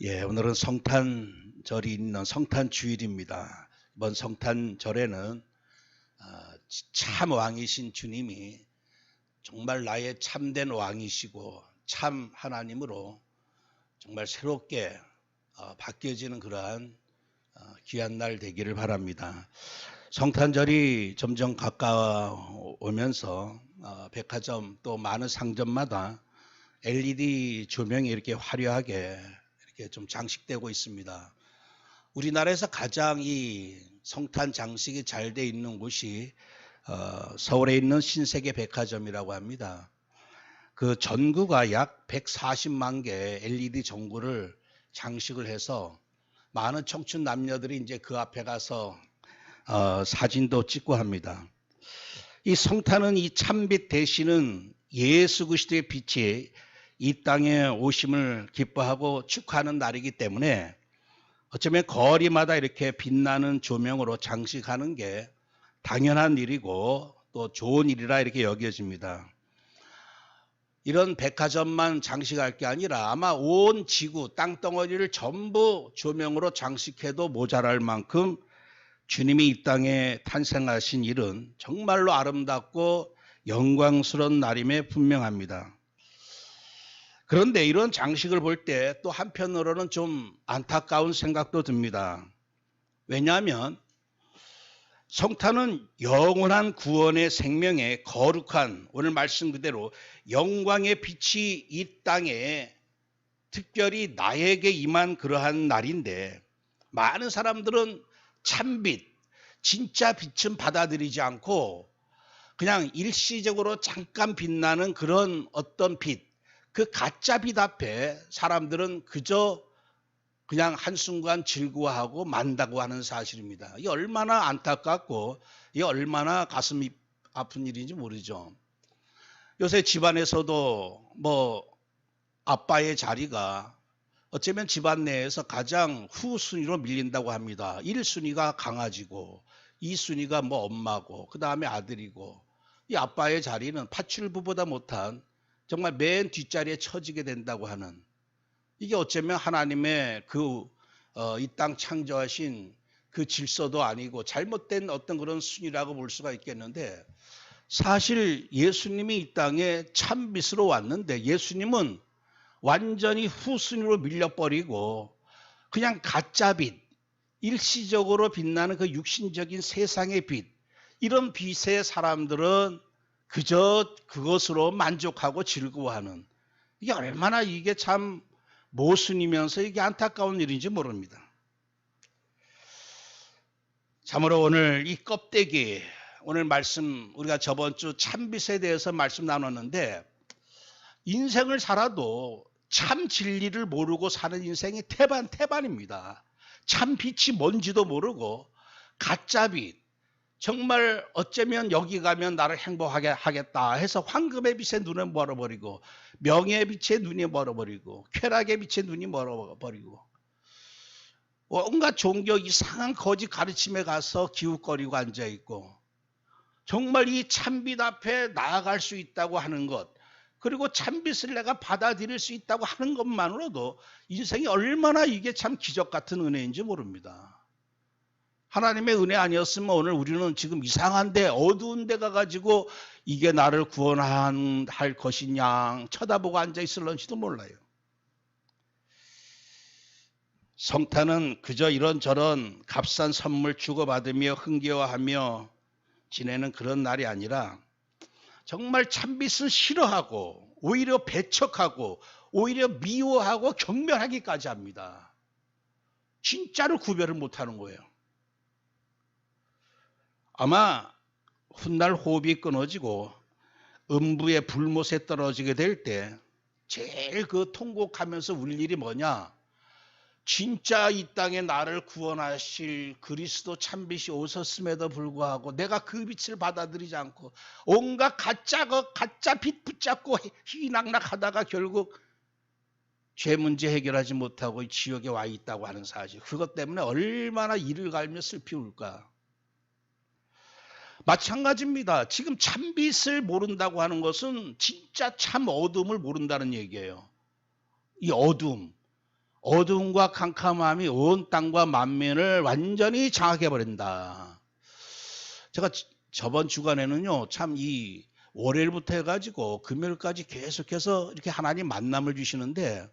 예, 오늘은 성탄절이 있는 성탄주일입니다. 이번 성탄절에는 참 왕이신 주님이 정말 나의 참된 왕이시고 참 하나님으로 정말 새롭게 바뀌어지는 그러한 귀한 날 되기를 바랍니다. 성탄절이 점점 가까워오면서 백화점 또 많은 상점마다 LED 조명이 이렇게 화려하게 이렇게 좀 장식되고 있습니다. 우리나라에서 가장 이 성탄 장식이 잘 돼 있는 곳이 서울에 있는 신세계 백화점이라고 합니다. 그 전구가 약 140만 개 LED 전구를 장식을 해서 많은 청춘 남녀들이 이제 그 앞에 가서 사진도 찍고 합니다. 이 성탄은 이 참빛 대신은 예수 그리스도의 빛이 이 땅에 오심을 기뻐하고 축하하는 날이기 때문에 어쩌면 거리마다 이렇게 빛나는 조명으로 장식하는 게 당연한 일이고 또 좋은 일이라 이렇게 여겨집니다. 이런 백화점만 장식할 게 아니라 아마 온 지구 땅덩어리를 전부 조명으로 장식해도 모자랄 만큼 주님이 이 땅에 탄생하신 일은 정말로 아름답고 영광스러운 날임에 분명합니다. 그런데 이런 장식을 볼 때 또 한편으로는 좀 안타까운 생각도 듭니다. 왜냐하면 성탄은 영원한 구원의 생명의 거룩한 오늘 말씀 그대로 영광의 빛이 이 땅에 특별히 나에게 임한 그러한 날인데 많은 사람들은 참빛, 진짜 빛은 받아들이지 않고 그냥 일시적으로 잠깐 빛나는 그런 어떤 빛, 그 가짜 빛 앞에 사람들은 그저 그냥 한순간 즐거워하고 만다고 하는 사실입니다. 이게 얼마나 안타깝고 이게 얼마나 가슴이 아픈 일인지 모르죠. 요새 집안에서도 뭐 아빠의 자리가 어쩌면 집안 내에서 가장 후순위로 밀린다고 합니다. 1순위가 강아지고 2순위가 뭐 엄마고 그 다음에 아들이고 이 아빠의 자리는 파출부보다 못한 정말 맨 뒷자리에 처지게 된다고 하는 이게 어쩌면 하나님의 이 땅 창조하신 그 질서도 아니고 잘못된 어떤 그런 순위라고 볼 수가 있겠는데 사실 예수님이 이 땅에 참빛으로 왔는데 예수님은 완전히 후순위로 밀려버리고 그냥 가짜 빛, 일시적으로 빛나는 그 육신적인 세상의 빛 이런 빛에 사람들은 그저 그것으로 만족하고 즐거워하는 이게 얼마나 이게 참 모순이면서 이게 안타까운 일인지 모릅니다. 참으로 오늘 이 껍데기 오늘 말씀 우리가 저번 주 참빛에 대해서 말씀 나눴는데 인생을 살아도 참 진리를 모르고 사는 인생이 태반입니다. 참 빛이 뭔지도 모르고 가짜 빛 정말 어쩌면 여기 가면 나를 행복하게 하겠다 해서 황금의 빛에 눈을 멀어버리고 명예의 빛에 눈이 멀어버리고 쾌락의 빛에 눈이 멀어버리고 온갖 종교 이상한 거짓 가르침에 가서 기웃거리고 앉아있고 정말 이 참빛 앞에 나아갈 수 있다고 하는 것 그리고 참빛을 내가 받아들일 수 있다고 하는 것만으로도 인생이 얼마나 이게 참 기적 같은 은혜인지 모릅니다. 하나님의 은혜 아니었으면 오늘 우리는 지금 이상한데 어두운 데 가가지고 이게 나를 구원할 것이냐 쳐다보고 앉아있을런지도 몰라요. 성탄은 그저 이런저런 값싼 선물 주고받으며 흥겨워하며 지내는 그런 날이 아니라 정말 참빛은 싫어하고 오히려 배척하고 오히려 미워하고 경멸하기까지 합니다. 진짜로 구별을 못하는 거예요. 아마 훗날 호흡이 끊어지고 음부의 불못에 떨어지게 될 때 제일 그 통곡하면서 울 일이 뭐냐? 진짜 이 땅에 나를 구원하실 그리스도 참빛이 오셨음에도 불구하고 내가 그 빛을 받아들이지 않고 온갖 가짜 빛 붙잡고 희낙낙하다가 결국 죄 문제 해결하지 못하고 지옥에 와 있다고 하는 사실. 그것 때문에 얼마나 이를 갈며 슬피 울까. 마찬가지입니다. 지금 참빛을 모른다고 하는 것은 진짜 참 어둠을 모른다는 얘기예요. 이 어둠. 어두움과 캄캄함이 온 땅과 만민을 완전히 장악해 버린다. 제가 저번 주간에는요, 참 이 월요일부터 해가지고 금요일까지 계속해서 이렇게 하나님 만남을 주시는데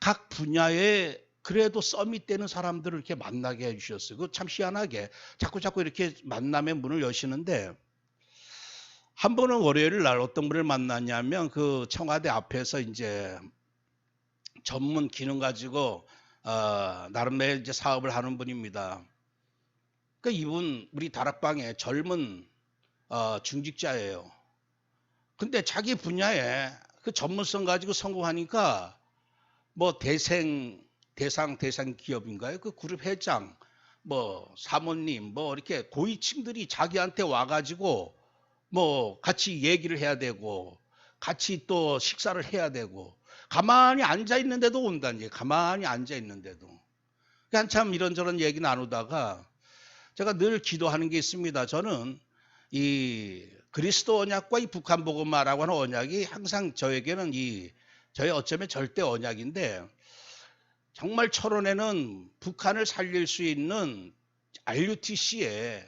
각 분야에 그래도 서밋 되는 사람들을 이렇게 만나게 해주셨어요. 그 참 희한하게 자꾸 이렇게 만남의 문을 여시는데 한 번은 월요일 날 어떤 분을 만났냐면 그 청와대 앞에서 이제 전문 기능 가지고 나름대로 이제 사업을 하는 분입니다. 그 이분 우리 다락방에 젊은 중직자예요. 근데 자기 분야에 그 전문성 가지고 성공하니까 뭐 대상 기업인가요? 그 그룹 회장, 뭐 사모님, 뭐 이렇게 고위층들이 자기한테 와가지고 뭐 같이 얘기를 해야 되고 같이 또 식사를 해야 되고 가만히 앉아 있는데도 온다니. 가만히 앉아 있는데도. 한참 이런저런 얘기 나누다가 제가 늘 기도하는 게 있습니다. 저는 이 그리스도 언약과 이 북한 복음화라고 하는 언약이 항상 저에게는 저의 어쩌면 절대 언약인데 정말 철원에는 북한을 살릴 수 있는 RUTC에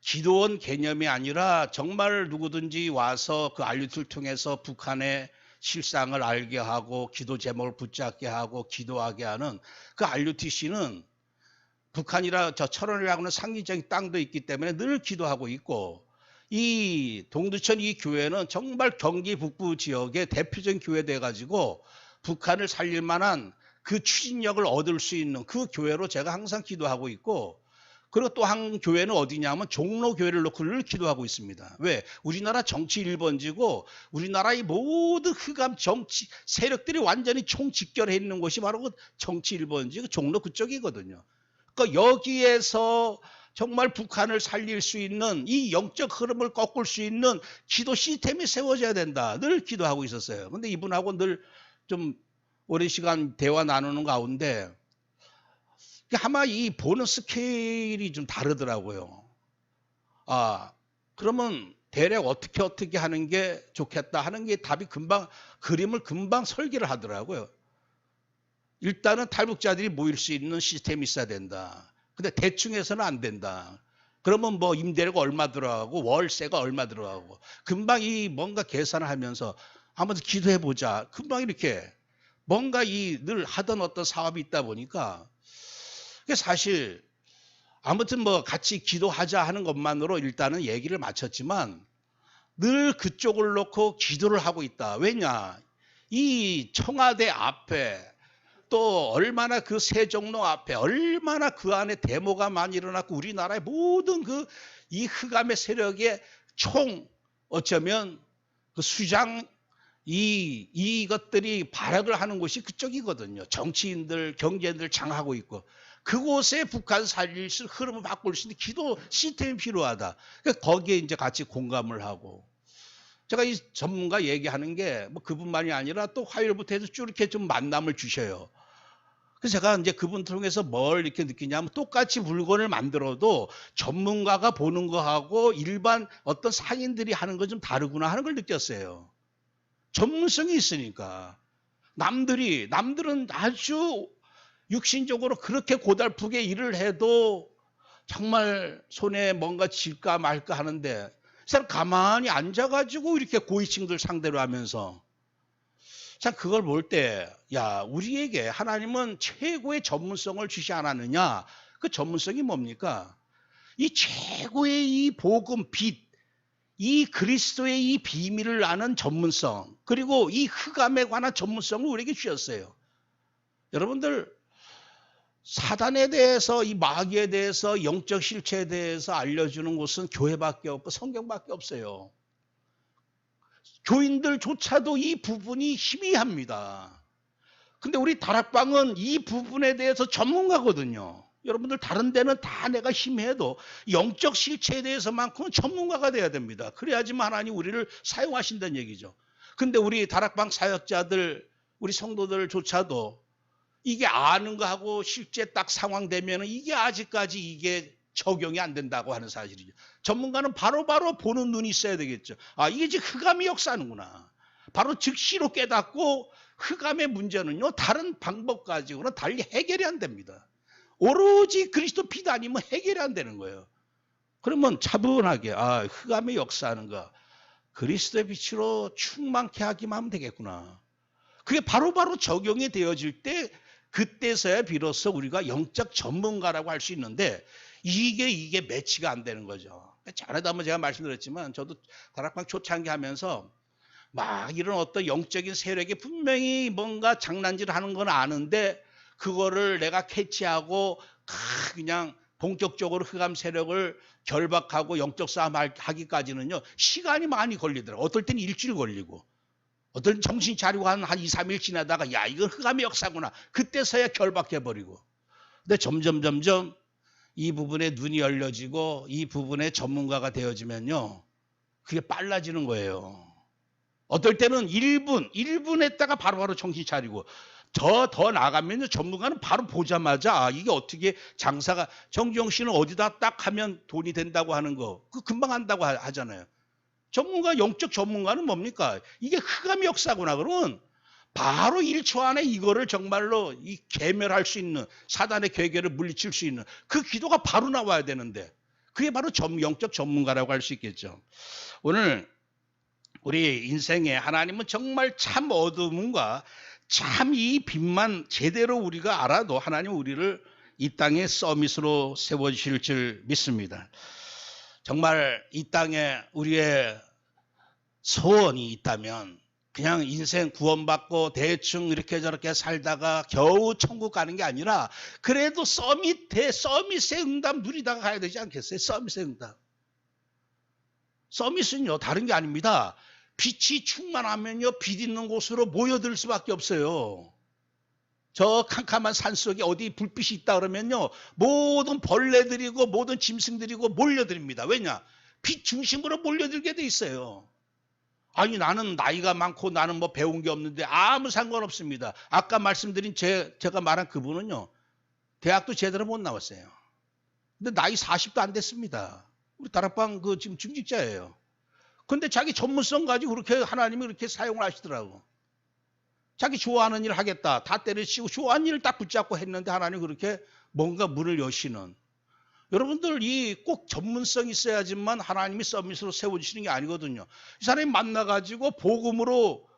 기도원 개념이 아니라 정말 누구든지 와서 그 RUTC를 통해서 북한의 실상을 알게 하고 기도 제목을 붙잡게 하고 기도하게 하는 그 RUTC는 북한이라 저 철원이라고는 상징적인 땅도 있기 때문에 늘 기도하고 있고 이 동두천 이 교회는 정말 경기 북부 지역의 대표적인 교회 돼가지고 북한을 살릴 만한 그 추진력을 얻을 수 있는 그 교회로 제가 항상 기도하고 있고 그리고 또 한 교회는 어디냐면 종로교회를 놓고 늘 기도하고 있습니다. 왜? 우리나라 정치 1번지고 우리나라의 모든 흑암 정치 세력들이 완전히 총집결해 있는 곳이 바로 그 정치 1번지 그 종로 그쪽이거든요. 그러니까 여기에서 정말 북한을 살릴 수 있는 이 영적 흐름을 꺾을 수 있는 기도 시스템이 세워져야 된다. 늘 기도하고 있었어요. 근데 이분하고 늘 좀 오랜 시간 대화 나누는 가운데 아마 이 보는 스케일이 좀 다르더라고요. 그러면 대략 어떻게 하는 게 좋겠다 하는 게 답이 그림을 금방 설계를 하더라고요. 일단은 탈북자들이 모일 수 있는 시스템이 있어야 된다. 근데 대충 해서는 안 된다. 그러면 뭐 임대료가 얼마 들어가고 월세가 얼마 들어가고 금방 이 뭔가 계산을 하면서 한번 기도해 보자. 금방 이렇게 뭔가 늘 하던 어떤 사업이 있다 보니까 사실 아무튼 뭐 같이 기도하자 하는 것만으로 일단은 얘기를 마쳤지만 늘 그쪽을 놓고 기도를 하고 있다. 왜냐? 이 청와대 앞에 또 얼마나 그 세종로 앞에 얼마나 그 안에 데모가 많이 일어났고 우리나라의 모든 이 흑암의 세력의 어쩌면 그 수장 이것들이 발악을 하는 곳이 그쪽이거든요. 정치인들, 경제인들 장하고 있고 그곳에 북한 살릴 수 흐름을 바꿀 수 있는 기도 시스템이 필요하다. 그러니까 거기에 이제 같이 공감을 하고 제가 이 전문가 얘기하는 게 뭐 그분만이 아니라 또 화요일부터 해서 쭉 이렇게 좀 만남을 주셔요. 그래서 제가 이제 그분 통해서 뭘 이렇게 느끼냐면 똑같이 물건을 만들어도 전문가가 보는 거하고 일반 어떤 상인들이 하는 건 좀 다르구나 하는 걸 느꼈어요. 전문성이 있으니까. 남들은 아주 육신적으로 그렇게 고달프게 일을 해도 정말 손에 뭔가 질까 말까 하는데 이 사람 가만히 앉아가지고 이렇게 고위층들 상대로 하면서 자 그걸 볼 때 야 우리에게 하나님은 최고의 전문성을 주시 않았느냐. 그 전문성이 뭡니까? 이 최고의 이 복음 빛 이 그리스도의 이 비밀을 아는 전문성 그리고 이 흑암에 관한 전문성을 우리에게 주셨어요. 여러분들 사단에 대해서 이 마귀에 대해서 영적 실체에 대해서 알려주는 곳은 교회밖에 없고 성경밖에 없어요. 교인들조차도 이 부분이 희미합니다. 근데 우리 다락방은 이 부분에 대해서 전문가거든요. 여러분들 다른 데는 다 내가 희미해도 영적 실체에 대해서만큼은 전문가가 돼야 됩니다. 그래야지만 하나님 우리를 사용하신다는 얘기죠. 근데 우리 다락방 사역자들 우리 성도들조차도 이게 아는 거하고 실제 딱 상황 되면 이게 아직까지 이게 적용이 안 된다고 하는 사실이죠. 전문가는 바로바로 보는 눈이 있어야 되겠죠. 이게 지금 흑암이 역사하는구나. 바로 즉시로 깨닫고 흑암의 문제는요, 다른 방법 가지고는 달리 해결이 안 됩니다. 오로지 그리스도 피도 아니면 해결이 안 되는 거예요. 그러면 차분하게, 흑암의 역사하는가, 그리스도의 빛으로 충만케 하기만 하면 되겠구나. 그게 바로바로 적용이 되어질 때, 그때서야 비로소 우리가 영적 전문가라고 할 수 있는데, 이게 매치가 안 되는 거죠. 전에도 한번 제가 말씀드렸지만, 저도 다락방 초창기 하면서 막 이런 어떤 영적인 세력이 분명히 뭔가 장난질 하는 건 아는데, 그거를 내가 캐치하고 그냥 본격적으로 흑암 세력을 결박하고 영적 싸움 하기까지는요, 시간이 많이 걸리더라고요. 어떨 때는 일주일 걸리고, 어떨 때는 정신 차리고 한 2, 3일 지나다가, 야, 이건 흑암의 역사구나. 그때서야 결박해버리고. 근데 점점 이 부분에 눈이 열려지고 이 부분에 전문가가 되어지면요, 그게 빨라지는 거예요. 어떨 때는 1분 했다가 바로바로 정신 차리고, 더 나가면요, 전문가는 바로 보자마자 이게 어떻게 장사가, 정지영 씨는 어디다 딱 하면 돈이 된다고 하는 거, 그 금방 한다고 하잖아요. 영적 전문가는 뭡니까? 이게 흑암의 역사구나. 그러면 바로 1초 안에 이거를 정말로 괴멸할 수 있는, 사단의 괴계를 물리칠 수 있는 그 기도가 바로 나와야 되는데, 그게 바로 영적 전문가라고 할 수 있겠죠. 오늘 우리 인생에 하나님은 정말 참 어둠과 참 이 빛만 제대로 우리가 알아도 하나님은 우리를 이 땅에 서밋으로 세워주실 줄 믿습니다. 정말 이 땅에 우리의 소원이 있다면 그냥 인생 구원받고 대충 이렇게 저렇게 살다가 겨우 천국 가는 게 아니라, 그래도 서밋의 응답 누리다가 가야 되지 않겠어요? 서밋의 응답. 서밋은요, 다른 게 아닙니다. 빛이 충만하면요, 빛 있는 곳으로 모여들 수밖에 없어요. 저 캄캄한 산속에 어디 불빛이 있다 그러면요, 모든 벌레들이고 모든 짐승들이고 몰려듭니다. 왜냐? 빛 중심으로 몰려들게 돼 있어요. 아니, 나는 나이가 많고 나는 뭐 배운 게 없는데 아무 상관없습니다. 아까 말씀드린 제가 말한 그분은요, 대학도 제대로 못 나왔어요. 근데 나이 40도 안 됐습니다. 우리 다락방 지금 중직자예요. 근데 자기 전문성 가지고 그렇게 하나님이 그렇게 사용을 하시더라고. 자기 좋아하는 일을 하겠다. 다 때려치고 좋아하는 일을 딱 붙잡고 했는데 하나님 그렇게 뭔가 문을 여시는. 여러분들, 꼭 전문성이 있어야지만 하나님이 서밋으로 세워주시는 게 아니거든요. 이 사람이 만나가지고 복음으로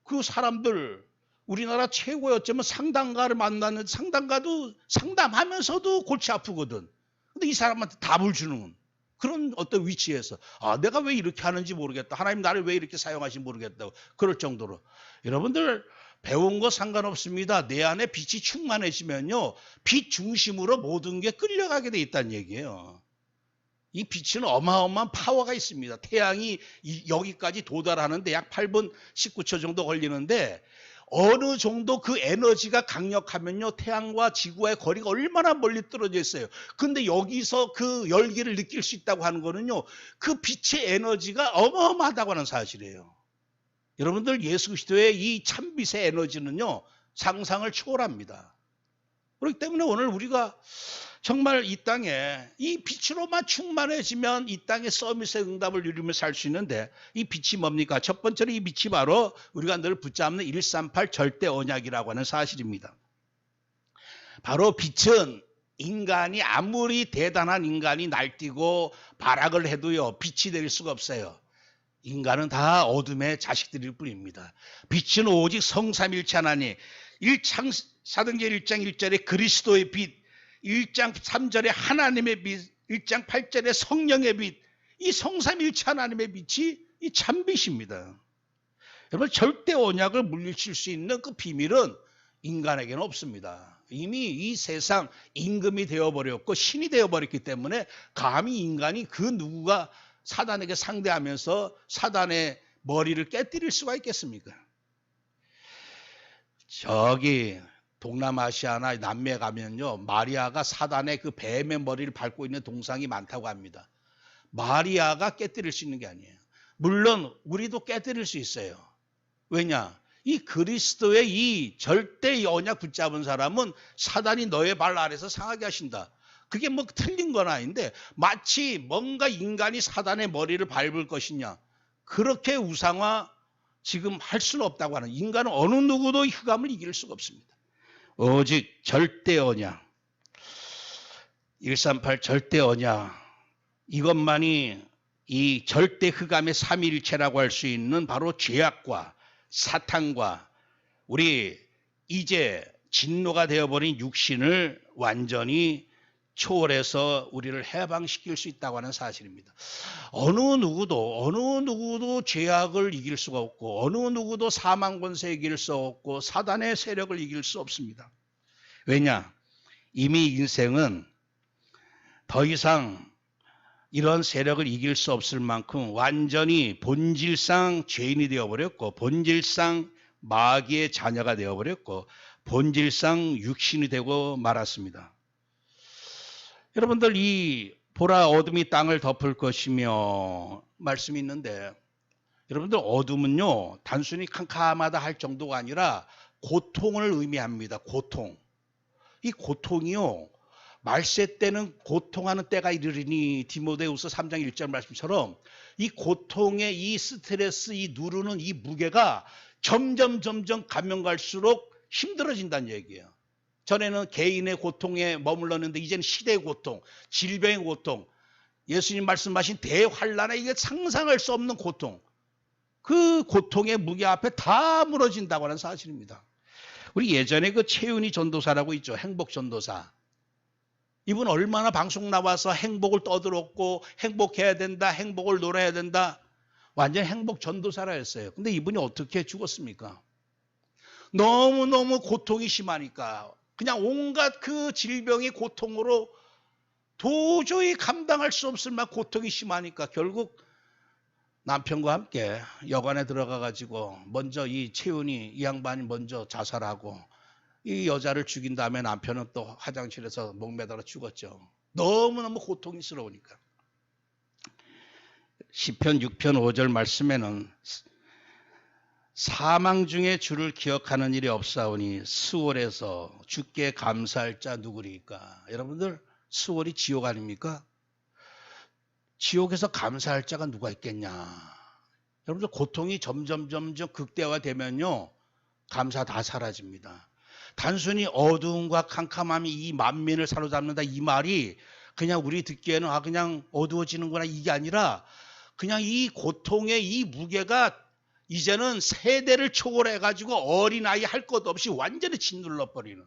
그 사람들, 우리나라 최고의 어쩌면 상담가를 만났는데, 상담가도 상담하면서도 골치 아프거든. 근데 이 사람한테 답을 주는 그런 어떤 위치에서, 내가 왜 이렇게 하는지 모르겠다. 하나님 나를 왜 이렇게 사용하시는지 모르겠다고 그럴 정도로. 여러분들, 배운 거 상관없습니다. 내 안에 빛이 충만해지면요, 빛 중심으로 모든 게 끌려가게 돼 있다는 얘기예요. 이 빛은 어마어마한 파워가 있습니다. 태양이 여기까지 도달하는데 약 8분 19초 정도 걸리는데, 어느 정도 그 에너지가 강력하면요, 태양과 지구와의 거리가 얼마나 멀리 떨어져 있어요. 근데 여기서 그 열기를 느낄 수 있다고 하는 거는요, 그 빛의 에너지가 어마어마하다고 하는 사실이에요. 여러분들, 예수 그리스도의 이 참빛의 에너지는요, 상상을 초월합니다. 그렇기 때문에 오늘 우리가 정말 이 땅에 이 빛으로만 충만해지면 이 땅의 서밋의 응답을 누리며 살 수 있는데, 이 빛이 뭡니까? 첫 번째로 이 빛이 바로 우리가 늘 붙잡는 138 절대 언약이라고 하는 사실입니다. 바로 빛은 인간이 아무리 대단한 인간이 날뛰고 발악을 해도요, 빛이 될 수가 없어요. 인간은 다 어둠의 자식들일 뿐입니다. 빛은 오직 성삼일체 하나님, 사도행전 1장 1절에 그리스도의 빛, 1장 3절에 하나님의 빛, 1장 8절에 성령의 빛, 이 성삼일체 하나님의 빛이 이 참빛입니다. 여러분, 절대 언약을 물리칠 수 있는 그 비밀은 인간에게는 없습니다. 이미 이 세상 임금이 되어버렸고 신이 되어버렸기 때문에 감히 인간이 그 누구가 사단에게 상대하면서 사단의 머리를 깨뜨릴 수가 있겠습니까? 저기 동남아시아나 남미에 가면요, 마리아가 사단의 그 뱀의 머리를 밟고 있는 동상이 많다고 합니다. 마리아가 깨뜨릴 수 있는 게 아니에요. 물론 우리도 깨뜨릴 수 있어요. 왜냐? 이 그리스도의 이 절대 언약 붙잡은 사람은 사단이 너의 발 아래서 상하게 하신다. 그게 뭐 틀린 건 아닌데, 마치 뭔가 인간이 사단의 머리를 밟을 것이냐, 그렇게 우상화 지금 할 수는 없다고 하는, 인간은 어느 누구도 흑암을 이길 수가 없습니다. 오직 절대 언약, 138 절대 언약, 이것만이 이 절대 흑암의 삼위일체라고 할 수 있는 바로 죄악과 사탄과 우리 이제 진노가 되어버린 육신을 완전히 초월해서 우리를 해방시킬 수 있다고 하는 사실입니다. 어느 누구도 죄악을 이길 수가 없고, 어느 누구도 사망 권세 이길 수 없고, 사단의 세력을 이길 수 없습니다. 왜냐? 이미 인생은 더 이상 이런 세력을 이길 수 없을 만큼 완전히 본질상 죄인이 되어버렸고, 본질상 마귀의 자녀가 되어버렸고, 본질상 육신이 되고 말았습니다. 여러분들, 이 보라 어둠이 땅을 덮을 것이며 말씀이 있는데, 여러분들 어둠은요 단순히 캄캄하다 할 정도가 아니라 고통을 의미합니다. 고통. 이 고통이요, 말세 때는 고통하는 때가 이르리니, 디모데후서 3장 1절 말씀처럼 이 고통의 이 스트레스, 이 누르는 이 무게가 점점 가면 갈수록 힘들어진다는 얘기예요. 전에는 개인의 고통에 머물렀는데 이제는 시대의 고통, 질병의 고통, 예수님 말씀하신 대환란에 이게 상상할 수 없는 고통, 그 고통의 무게 앞에 다 무너진다고 하는 사실입니다. 우리 예전에 그 최은희 전도사라고 있죠. 행복 전도사. 이분 얼마나 방송 나와서 행복을 떠들었고, 행복해야 된다, 행복을 노려야 된다, 완전 행복 전도사라 했어요. 근데 이분이 어떻게 죽었습니까? 너무너무 고통이 심하니까, 그냥 온갖 그 질병의 고통으로 도저히 감당할 수 없을 만큼 고통이 심하니까 결국 남편과 함께 여관에 들어가 가지고 먼저 이 채은이 이 양반이 먼저 자살하고 이 여자를 죽인 다음에 남편은 또 화장실에서 목매달아 죽었죠. 너무너무 고통스러우니까. 시편 6편 5절 말씀에는 사망 중에 주를 기억하는 일이 없사오니 스월에서 주께 감사할 자 누구리까? 여러분들, 스월이 지옥 아닙니까? 지옥에서 감사할 자가 누가 있겠냐? 여러분들, 고통이 점점 극대화되면요 감사 다 사라집니다. 단순히 어두움과 캄캄함이 이 만민을 사로잡는다, 이 말이 그냥 우리 듣기에는 그냥 어두워지는구나, 이게 아니라 그냥 이 고통의 이 무게가 이제는 세대를 초월해가지고 어린아이 할 것 없이 완전히 짓눌러버리는,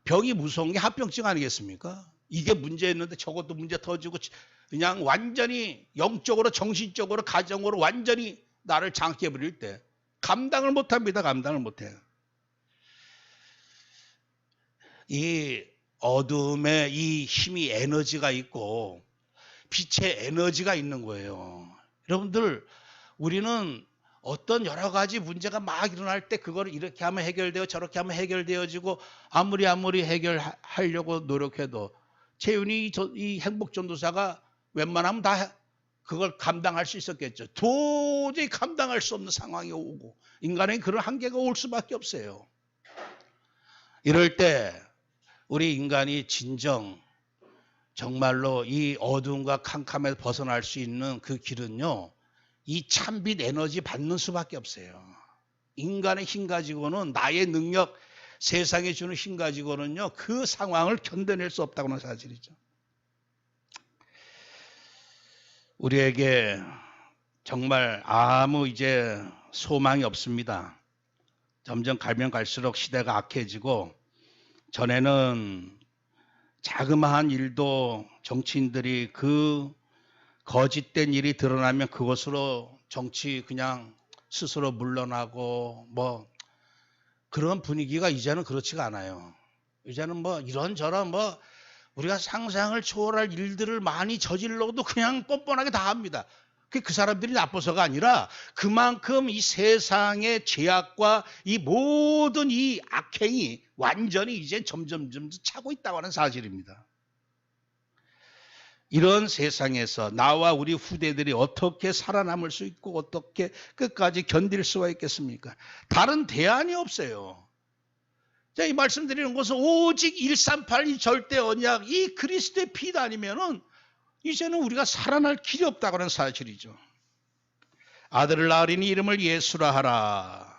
병이 무서운 게 합병증 아니겠습니까? 이게 문제였는데 저것도 문제 터지고 그냥 완전히 영적으로, 정신적으로, 가정으로 완전히 나를 장악해버릴 때 감당을 못합니다. 감당을 못해요. 이 어둠에 이 힘이, 에너지가 있고 빛의 에너지가 있는 거예요. 여러분들, 우리는 어떤 여러 가지 문제가 막 일어날 때 그거를 이렇게 하면 해결되어 저렇게 하면 해결되어지고, 아무리 해결하려고 노력해도 채윤이 이 행복전도사가 웬만하면 다 그걸 감당할 수 있었겠죠. 도저히 감당할 수 없는 상황이 오고 인간의 그런 한계가 올 수밖에 없어요. 이럴 때 우리 인간이 진정 정말로 이 어두움과 캄캄에서 벗어날 수 있는 그 길은요, 이 참빛 에너지 받는 수밖에 없어요. 인간의 힘 가지고는, 나의 능력, 세상에 주는 힘 가지고는요 그 상황을 견뎌낼 수 없다고 하는 사실이죠. 우리에게 정말 아무 이제 소망이 없습니다. 점점 가면 갈수록 시대가 악해지고, 전에는 자그마한 일도 정치인들이 그 거짓된 일이 드러나면 그것으로 정치 그냥 스스로 물러나고 뭐 그런 분위기가 이제는 그렇지가 않아요. 이제는 뭐 이런저런 뭐 우리가 상상을 초월할 일들을 많이 저질러도 그냥 뻔뻔하게 다 합니다. 그 사람들이 나빠서가 아니라 그만큼 이 세상의 죄악과 이 모든 이 악행이 완전히 이제 점점 차고 있다고 하는 사실입니다. 이런 세상에서 나와 우리 후대들이 어떻게 살아남을 수 있고 어떻게 끝까지 견딜 수가 있겠습니까? 다른 대안이 없어요. 이 말씀드리는 것은 오직 138 이 절대 언약, 이 그리스도의 피가 아니면은 이제는 우리가 살아날 길이 없다고 하는 사실이죠. 아들을 낳으리니 이름을 예수라 하라.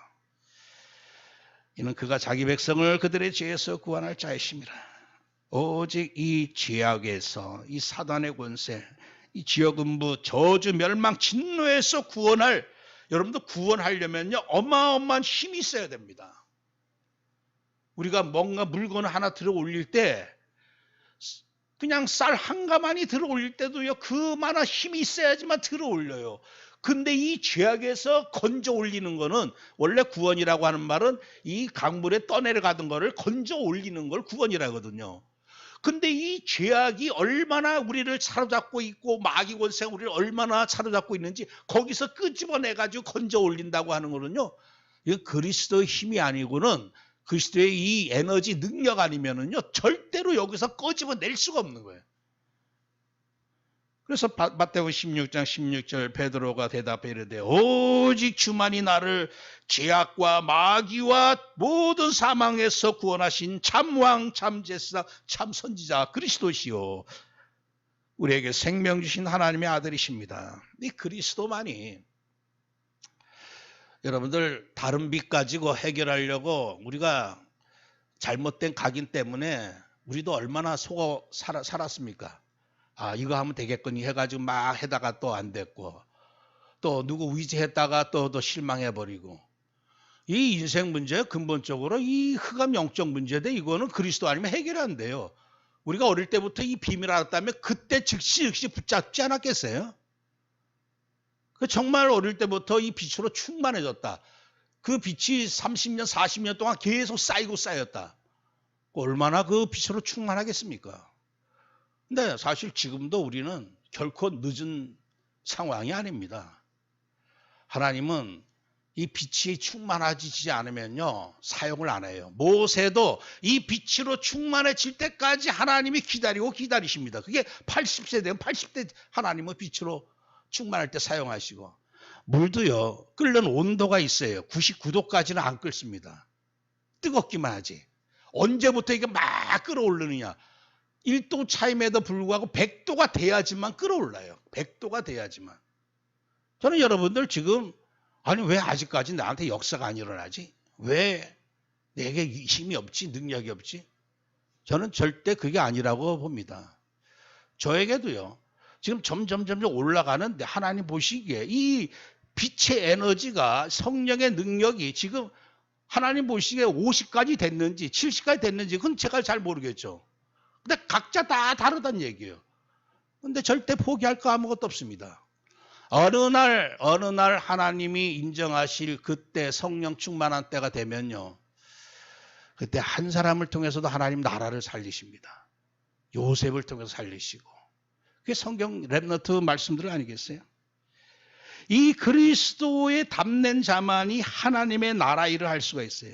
이는 그가 자기 백성을 그들의 죄에서 구원할 자이심이라. 오직 이 죄악에서, 이 사단의 권세, 이 지역음부 저주 멸망 진노에서 구원할, 여러분도 구원하려면요 어마어마한 힘이 있어야 됩니다. 우리가 뭔가 물건을 하나 들어 올릴 때 그냥 쌀 한 가마니 들어 올릴 때도요 그만한 힘이 있어야지만 들어 올려요. 근데 이 죄악에서 건져 올리는 거는, 원래 구원이라고 하는 말은 이 강물에 떠내려가던 거를 건져 올리는 걸 구원이라거든요. 근데 이 죄악이 얼마나 우리를 사로잡고 있고 마귀 권세가 우리를 얼마나 사로잡고 있는지 거기서 끄집어내가지고 건져 올린다고 하는 거는요, 이건 그리스도의 힘이 아니고는, 그리스도의 이 에너지 능력 아니면은요 절대로 여기서 끄집어낼 수가 없는 거예요. 그래서 마태복음 16장 16절 베드로가 대답해 이르되 오직 주만이 나를 죄악과 마귀와 모든 사망에서 구원하신 참왕 참제사 참선지자 그리스도시요 우리에게 생명 주신 하나님의 아들이십니다. 이 그리스도만이, 여러분들 다른 빛 가지고 해결하려고 우리가 잘못된 각인 때문에 우리도 얼마나 속어 살았습니까? 아, 이거 하면 되겠거니 해가지고 막 해다가 또 안 됐고, 또 누구 의지했다가 또 실망해버리고. 이 인생 문제 근본적으로 이 흑암 영적 문제인데 이거는 그리스도 아니면 해결이 안 돼요. 우리가 어릴 때부터 이 비밀을 알았다면 그때 즉시 붙잡지 않았겠어요? 정말 어릴 때부터 이 빛으로 충만해졌다. 그 빛이 30년 40년 동안 계속 쌓였다. 얼마나 그 빛으로 충만하겠습니까? 근데 사실 지금도 우리는 결코 늦은 상황이 아닙니다. 하나님은 이 빛이 충만해지지 않으면요 사용을 안 해요. 모세도 이 빛으로 충만해질 때까지 하나님이 기다리십니다. 그게 80세 되면 80대 하나님은 빛으로 충만할 때 사용하시고, 물도요 끓는 온도가 있어요. 99도까지는 안 끓습니다. 뜨겁기만 하지. 언제부터 이게 막 끓어오르느냐, 1도 차임에도 불구하고 100도가 돼야지만 끓어올라요. 100도가 돼야지만. 저는 여러분들 지금, 아니 왜 아직까지 나한테 역사가 안 일어나지? 왜 내게 힘이 없지? 능력이 없지? 저는 절대 그게 아니라고 봅니다. 저에게도요 지금 점점 올라가는 하나님 보시기에 이 빛의 에너지가, 성령의 능력이 지금 하나님 보시기에 50까지 됐는지 70까지 됐는지 그건 제가 잘 모르겠죠. 근데 각자 다 다르다는 얘기예요. 근데 절대 포기할 거 아무것도 없습니다. 어느 날 하나님이 인정하실 그때 성령 충만한 때가 되면요, 그때 한 사람을 통해서도 하나님 나라를 살리십니다. 요셉을 통해서 살리시고. 그게 성경 랩너트 말씀들 아니겠어요? 이 그리스도의 담낸 자만이 하나님의 나라 일을 할 수가 있어요.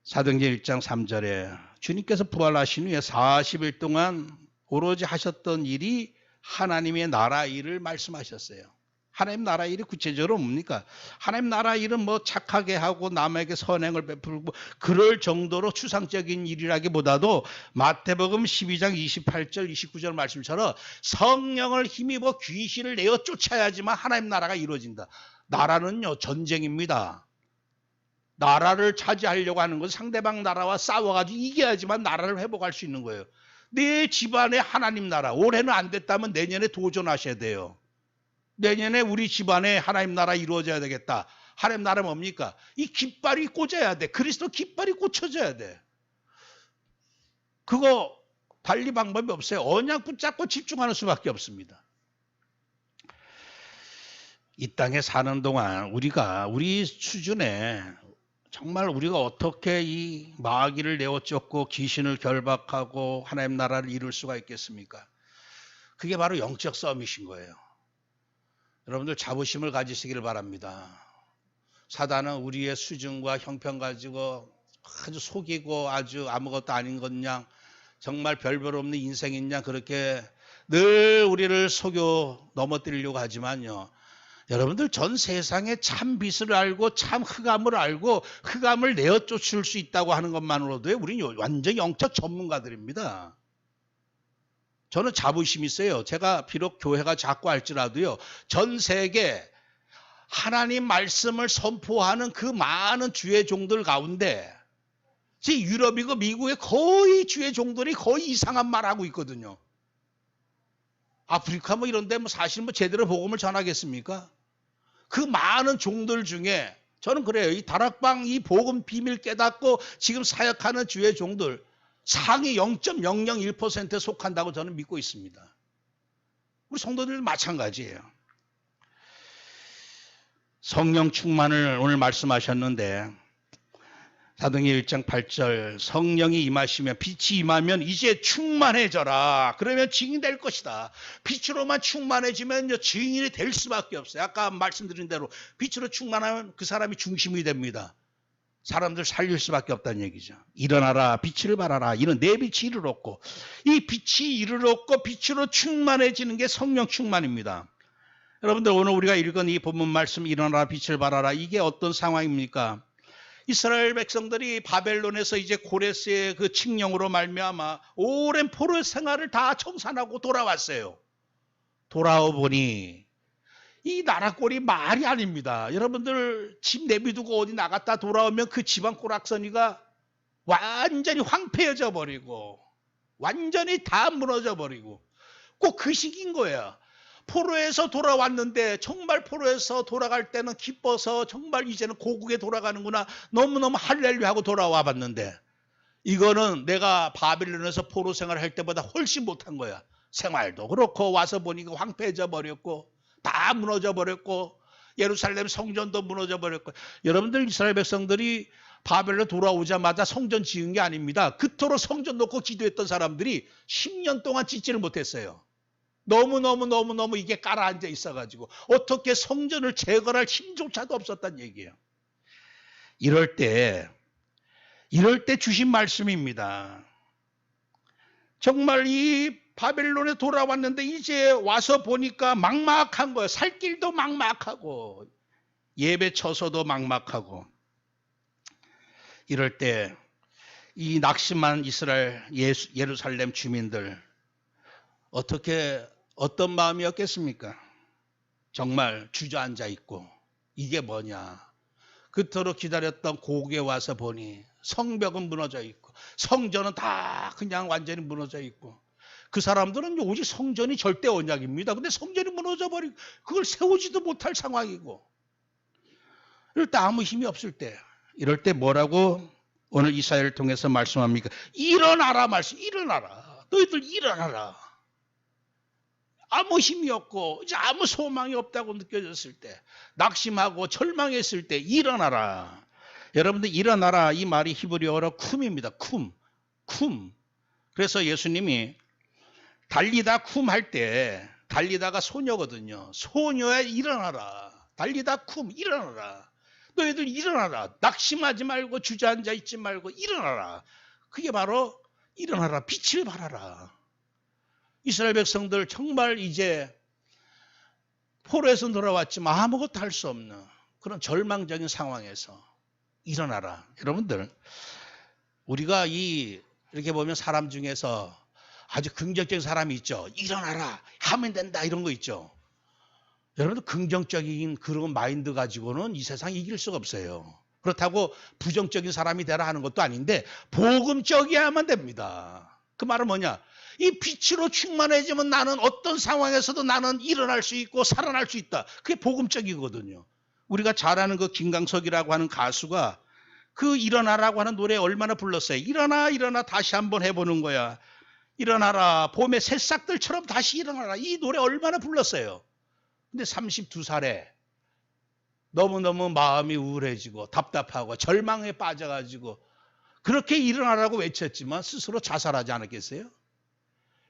사도행전 1장 3절에 주님께서 부활하신 후에 40일 동안 오로지 하셨던 일이 하나님의 나라 일을 말씀하셨어요. 하나님 나라 일이 구체적으로 뭡니까? 하나님 나라 일은 뭐 착하게 하고 남에게 선행을 베풀고 그럴 정도로 추상적인 일이라기보다도 마태복음 12장 28절 29절 말씀처럼 성령을 힘입어 귀신을 내어 쫓아야지만 하나님 나라가 이루어진다. 나라는요 전쟁입니다. 나라를 차지하려고 하는 건 상대방 나라와 싸워가지고 이겨야지만 나라를 회복할 수 있는 거예요. 내 집안에 하나님 나라, 올해는 안 됐다면 내년에 도전하셔야 돼요. 내년에 우리 집안에 하나님 나라 이루어져야 되겠다. 하나님 나라 뭡니까? 이 깃발이 꽂아야 돼. 그리스도 깃발이 꽂혀져야 돼. 그거 달리 방법이 없어요. 언약 붙잡고 집중하는 수밖에 없습니다. 이 땅에 사는 동안 우리 수준에 정말 우리가 어떻게 이 마귀를 내어쫓고 귀신을 결박하고 하나님 나라를 이룰 수가 있겠습니까? 그게 바로 영적 싸움이신 거예요. 여러분들 자부심을 가지시기를 바랍니다. 사단은 우리의 수준과 형편 가지고 아주 속이고 아주 아무것도 아닌 것냥 정말 별별 없는 인생인 양 그렇게 늘 우리를 속여 넘어뜨리려고 하지만요. 여러분들 전 세상에 참 빛을 알고 참 흑암을 알고 흑암을 내어쫓을 수 있다고 하는 것만으로도 우리는 완전 영적 전문가들입니다. 저는 자부심이 있어요. 제가 비록 교회가 작고 할지라도요. 전 세계 하나님 말씀을 선포하는 그 많은 주의 종들 가운데 지 유럽이고 미국의 거의 주의 종들이 거의 이상한 말 하고 있거든요. 아프리카 뭐 이런 데 뭐 사실 뭐 제대로 복음을 전하겠습니까? 그 많은 종들 중에 저는 그래요. 이 다락방 이 복음 비밀 깨닫고 지금 사역하는 주의 종들 상위 0.001%에 속한다고 저는 믿고 있습니다. 우리 성도들도 마찬가지예요. 성령 충만을 오늘 말씀하셨는데 사도행전 1장 8절 성령이 임하시면 빛이 임하면 이제 충만해져라. 그러면 증인이 될 것이다. 빛으로만 충만해지면 증인이 될 수밖에 없어요. 아까 말씀드린 대로 빛으로 충만하면 그 사람이 중심이 됩니다. 사람들 살릴 수밖에 없다는 얘기죠. 일어나라 빛을 발하라. 이는 내 빛이 이를 얻고 이 빛이 이를 얻고 빛으로 충만해지는 게 성령 충만입니다. 여러분들 오늘 우리가 읽은 이 본문 말씀 일어나라 빛을 발하라 이게 어떤 상황입니까? 이스라엘 백성들이 바벨론에서 이제 고레스의 그 칙령으로 말미암아 오랜 포로 생활을 다 청산하고 돌아왔어요. 돌아오 보니 이 나라 꼴이 말이 아닙니다. 여러분들 집 내비두고 어디 나갔다 돌아오면 그 집안 꼬락서니가 완전히 황폐해져 버리고 완전히 다 무너져 버리고 꼭 그 시기인 거예요. 포로에서 돌아왔는데 정말 포로에서 돌아갈 때는 기뻐서 정말 이제는 고국에 돌아가는구나 너무너무 할렐루야 하고 돌아와 봤는데 이거는 내가 바빌론에서 포로 생활할 때보다 훨씬 못한 거야. 생활도 그렇고 와서 보니까 황폐해져 버렸고 다 무너져 버렸고 예루살렘 성전도 무너져 버렸고 여러분들 이스라엘 백성들이 바벨론 돌아오자마자 성전 지은 게 아닙니다. 그토록 성전 놓고 기도했던 사람들이 10년 동안 짓지를 못했어요. 너무 이게 깔아앉아 있어가지고 어떻게 성전을 재건할 힘조차도 없었단 얘기예요. 이럴 때 주신 말씀입니다. 정말 이 바벨론에 돌아왔는데 이제 와서 보니까 막막한 거예요. 살 길도 막막하고 예배 처소도 막막하고 이럴 때 이 낙심한 이스라엘 예루살렘 주민들 어떤 마음이었겠습니까? 정말 주저앉아 있고 이게 뭐냐. 그토록 기다렸던 고국에 와서 보니 성벽은 무너져 있고 성전은 다 그냥 완전히 무너져 있고 그 사람들은 오직 성전이 절대 언약입니다. 근데 성전이 무너져 버리고 그걸 세우지도 못할 상황이고 이럴 때 아무 힘이 없을 때 이럴 때 뭐라고 오늘 이사야를 통해서 말씀합니까? 일어나라 말씀. 일어나라. 너희들 일어나라. 아무 힘이 없고 이제 아무 소망이 없다고 느껴졌을 때 낙심하고 절망했을 때 일어나라. 여러분들 일어나라 이 말이 히브리어로 쿰입니다. 쿰. 그래서 예수님이 달리다 쿰 할 때 달리다가 소녀거든요. 소녀야 일어나라. 달리다 쿰 일어나라. 너희들 일어나라. 낙심하지 말고 주저앉아 있지 말고 일어나라. 그게 바로 일어나라. 빛을 발하라. 이스라엘 백성들 정말 이제 포로에서 돌아왔지만 아무것도 할 수 없는 그런 절망적인 상황에서 일어나라. 여러분들 우리가 이렇게 보면 사람 중에서 아주 긍정적인 사람이 있죠. 일어나라 하면 된다 이런 거 있죠. 여러분들 긍정적인 그런 마인드 가지고는 이 세상 이길 수가 없어요. 그렇다고 부정적인 사람이 되라 하는 것도 아닌데 복음적이어야만 됩니다. 그 말은 뭐냐? 이 빛으로 충만해지면 나는 어떤 상황에서도 나는 일어날 수 있고 살아날 수 있다. 그게 복음적이거든요. 우리가 잘 아는 그 김강석이라고 하는 가수가 그 일어나라고 하는 노래 얼마나 불렀어요. 일어나 다시 한번 해보는 거야. 일어나라 봄의 새싹들처럼 다시 일어나라. 이 노래 얼마나 불렀어요. 근데 32살에 너무너무 마음이 우울해지고 답답하고 절망에 빠져가지고 그렇게 일어나라고 외쳤지만 스스로 자살하지 않았겠어요?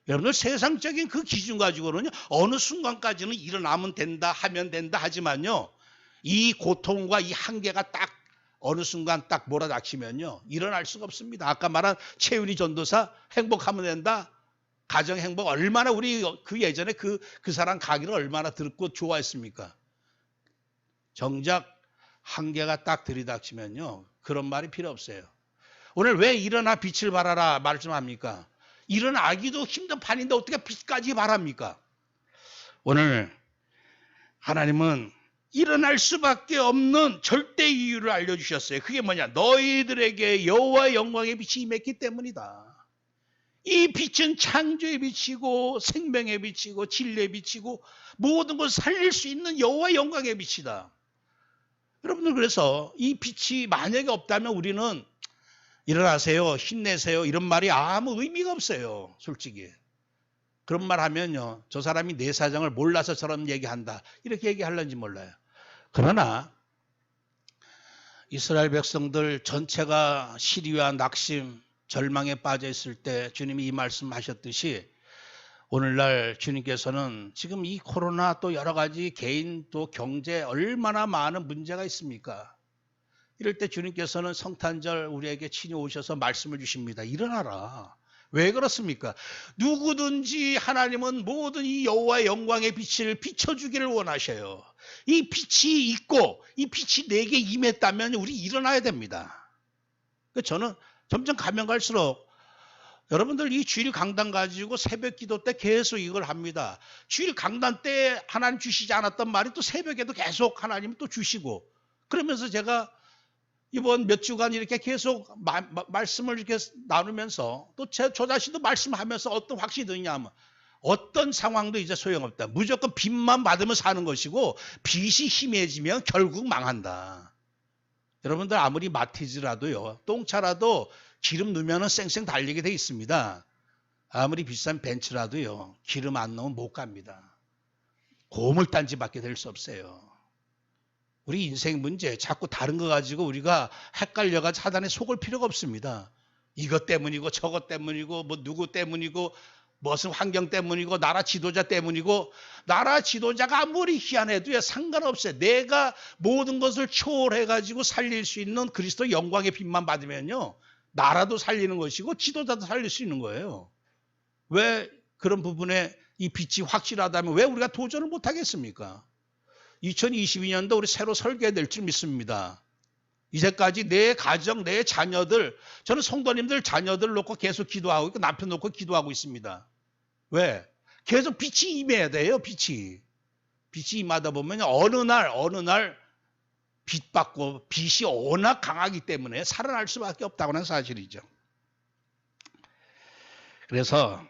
여러분들 세상적인 그 기준 가지고는 어느 순간까지는 일어나면 된다 하면 된다 하지만요 이 고통과 이 한계가 딱 어느 순간 딱 몰아닥치면요 일어날 수가 없습니다. 아까 말한 최윤희 전도사 행복하면 된다. 가정 행복 얼마나 우리 그 예전에 그 사람 강의를 얼마나 듣고 좋아했습니까? 정작 한계가 딱 들이닥치면요 그런 말이 필요 없어요. 오늘 왜 일어나 빛을 발하라 말씀합니까? 일어나기도 힘든 판인데 어떻게 빛까지 바랍니까? 오늘 하나님은 일어날 수밖에 없는 절대 이유를 알려주셨어요. 그게 뭐냐? 너희들에게 여호와의 영광의 빛이 임했기 때문이다. 이 빛은 창조의 빛이고 생명의 빛이고 진리의 빛이고 모든 것을 살릴 수 있는 여호와의 영광의 빛이다. 여러분들, 그래서 이 빛이 만약에 없다면 우리는 일어나세요, 힘내세요 이런 말이 아무 의미가 없어요. 솔직히. 그런 말 하면요, 저 사람이 내 사정을 몰라서 저런 얘기한다 이렇게 얘기하려는지 몰라요. 그러나 이스라엘 백성들 전체가 시리와 낙심, 절망에 빠져 있을 때 주님이 이 말씀하셨듯이 오늘날 주님께서는 지금 이 코로나 또 여러 가지 개인 또 경제 얼마나 많은 문제가 있습니까? 이럴 때 주님께서는 성탄절 우리에게 친히 오셔서 말씀을 주십니다. 일어나라. 왜 그렇습니까? 누구든지 하나님은 모든 이 여호와의 영광의 빛을 비춰주기를 원하셔요. 이 빛이 있고 이 빛이 내게 임했다면 우리 일어나야 됩니다. 저는 점점 가면 갈수록 여러분들 이 주일 강단 가지고 새벽 기도 때 계속 이걸 합니다. 주일 강단 때 하나님 주시지 않았던 말이 또 새벽에도 계속 하나님 또 주시고, 그러면서 제가 이번 몇 주간 이렇게 계속 말씀을 이렇게 나누면서 또 저 자신도 말씀하면서 어떤 확신이 드냐면 어떤 상황도 이제 소용없다. 무조건 빚만 받으면 사는 것이고 빚이 심해지면 결국 망한다. 여러분들 아무리 마티즈라도요, 똥차라도 기름 넣으면 쌩쌩 달리게 돼 있습니다. 아무리 비싼 벤츠라도요, 기름 안 넣으면 못 갑니다. 고물단지밖에 될 수 없어요. 우리 인생 문제 자꾸 다른 거 가지고 우리가 헷갈려가지고 사단에 속을 필요가 없습니다. 이것 때문이고 저것 때문이고 뭐 누구 때문이고 무슨 환경 때문이고 나라 지도자 때문이고, 나라 지도자가 아무리 희한해도요 상관없어요. 내가 모든 것을 초월해가지고 살릴 수 있는 그리스도 영광의 빛만 받으면요, 나라도 살리는 것이고 지도자도 살릴 수 있는 거예요. 왜 그런 부분에 이 빛이 확실하다면 왜 우리가 도전을 못하겠습니까? 2022년도 우리 새로 설계될 줄 믿습니다. 이제까지 내 가정, 내 자녀들, 저는 성도님들 자녀들 놓고 계속 기도하고 있고 남편 놓고 기도하고 있습니다. 왜? 계속 빛이 임해야 돼요. 빛이 임하다 보면 어느 날 빛 받고 빛이 워낙 강하기 때문에 살아날 수밖에 없다고 하는 사실이죠. 그래서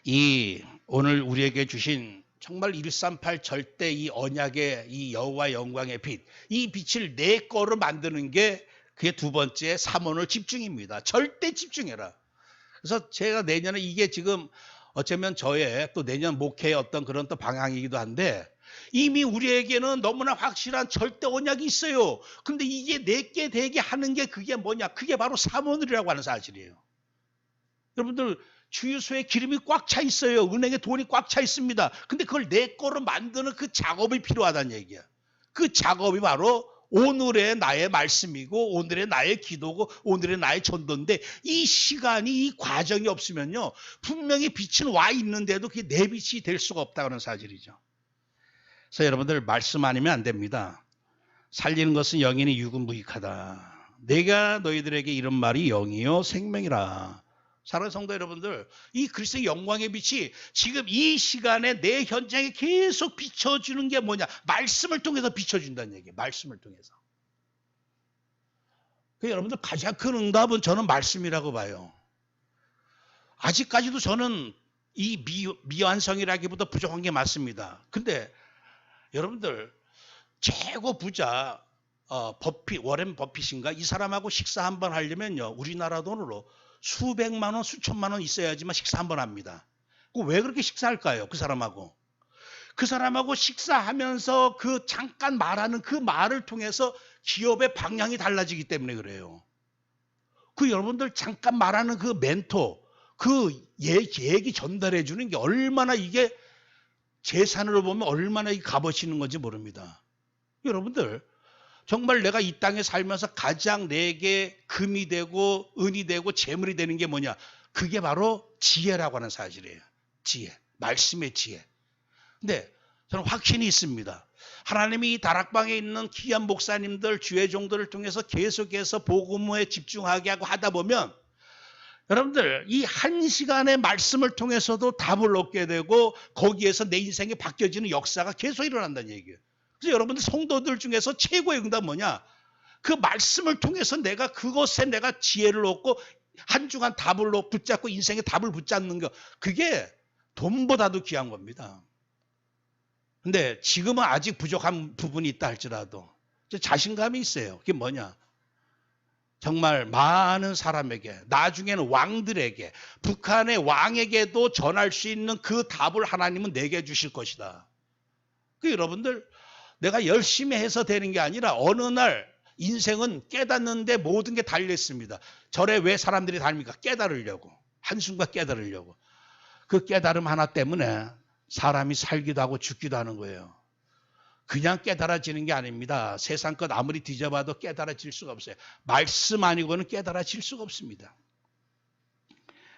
이 오늘 우리에게 주신 정말 138 절대 이 언약의 이 여호와 영광의 빛, 이 빛을 내 거로 만드는 게 그게 두 번째 삼원을 집중입니다. 절대 집중해라. 그래서 제가 내년에 이게 지금 어쩌면 저의 또 내년 목회의 어떤 그런 또 방향이기도 한데, 이미 우리에게는 너무나 확실한 절대 언약이 있어요. 근데 이게 내게 되게 하는 게 그게 뭐냐? 그게 바로 삼원이라고 하는 사실이에요. 여러분들 주유소에 기름이 꽉 차 있어요. 은행에 돈이 꽉 차 있습니다. 근데 그걸 내 거로 만드는 그 작업이 필요하다는 얘기야. 그 작업이 바로 오늘의 나의 말씀이고 오늘의 나의 기도고 오늘의 나의 전도인데, 이 시간이 이 과정이 없으면요 분명히 빛은 와 있는데도 그게 내 빛이 될 수가 없다는 사실이죠. 그래서 여러분들 말씀 아니면 안 됩니다. 살리는 것은 영이니 육은 무익하다. 내가 너희들에게 이런 말이 영이요 생명이라. 사랑하는 성도 여러분들, 이 그리스도의 영광의 빛이 지금 이 시간에 내 현장에 계속 비춰주는 게 뭐냐? 말씀을 통해서 비춰준다는 얘기예요. 말씀을 통해서. 여러분들 가장 큰 응답은 저는 말씀이라고 봐요. 아직까지도 저는 이 미완성이라기보다 부족한 게 맞습니다. 근데 여러분들 최고 부자 워렌 버핏인가, 이 사람하고 식사 한번 하려면요 우리나라 돈으로 수백만 원, 수천만 원 있어야지만 식사 한번 합니다. 왜 그렇게 식사할까요? 그 사람하고 식사하면서 그 잠깐 말하는 그 말을 통해서 기업의 방향이 달라지기 때문에 그래요. 여러분들 잠깐 말하는 그 멘토, 그 얘기 전달해 주는 게 얼마나 이게 재산으로 보면 얼마나 이 값어치 있는 건지 모릅니다. 여러분들 정말 내가 이 땅에 살면서 가장 내게 금이 되고 은이 되고 재물이 되는 게 뭐냐? 그게 바로 지혜라고 하는 사실이에요. 지혜, 말씀의 지혜. 근데 저는 확신이 있습니다. 하나님이 이 다락방에 있는 귀한 목사님들, 주의 종들을 통해서 계속해서 복음에 집중하게 하고 하다 보면 여러분들 이 한 시간의 말씀을 통해서도 답을 얻게 되고 거기에서 내 인생이 바뀌어지는 역사가 계속 일어난다는 얘기예요. 그래서 여러분들 성도들 중에서 최고의 응답 뭐냐? 그 말씀을 통해서 내가 그것에 내가 지혜를 얻고 한 주간 답을 붙잡고 인생의 답을 붙잡는 거, 그게 돈보다도 귀한 겁니다. 근데 지금은 아직 부족한 부분이 있다 할지라도 자신감이 있어요. 그게 뭐냐? 정말 많은 사람에게, 나중에는 왕들에게, 북한의 왕에게도 전할 수 있는 그 답을 하나님은 내게 주실 것이다. 그 여러분들, 내가 열심히 해서 되는 게 아니라 어느 날 인생은 깨닫는데 모든 게 달려 있습니다. 절에 왜 사람들이 다닙니까? 깨달으려고. 한순간 깨달으려고. 그 깨달음 하나 때문에 사람이 살기도 하고 죽기도 하는 거예요. 그냥 깨달아지는 게 아닙니다. 세상 것 아무리 뒤져봐도 깨달아질 수가 없어요. 말씀 아니고는 깨달아질 수가 없습니다.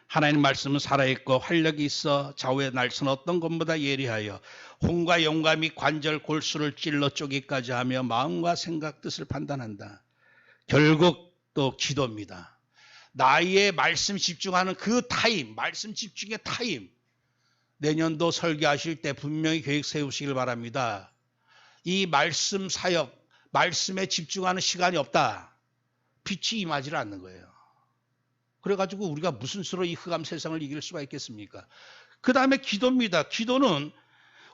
하나님 말씀은 살아있고 활력이 있어 좌우의 날선 어떤 것보다 예리하여 혼과 영과 및 관절 골수를 찔러 쪼개기까지 하며 마음과 생각 뜻을 판단한다. 결국 또 기도입니다. 나의 말씀 집중하는 그 타임, 말씀 집중의 타임. 내년도 설교하실 때 분명히 계획 세우시길 바랍니다. 이 말씀 사역, 말씀에 집중하는 시간이 없다. 빛이 임하지 않는 거예요. 그래가지고 우리가 무슨 수로 이 흑암 세상을 이길 수가 있겠습니까? 그 다음에 기도입니다. 기도는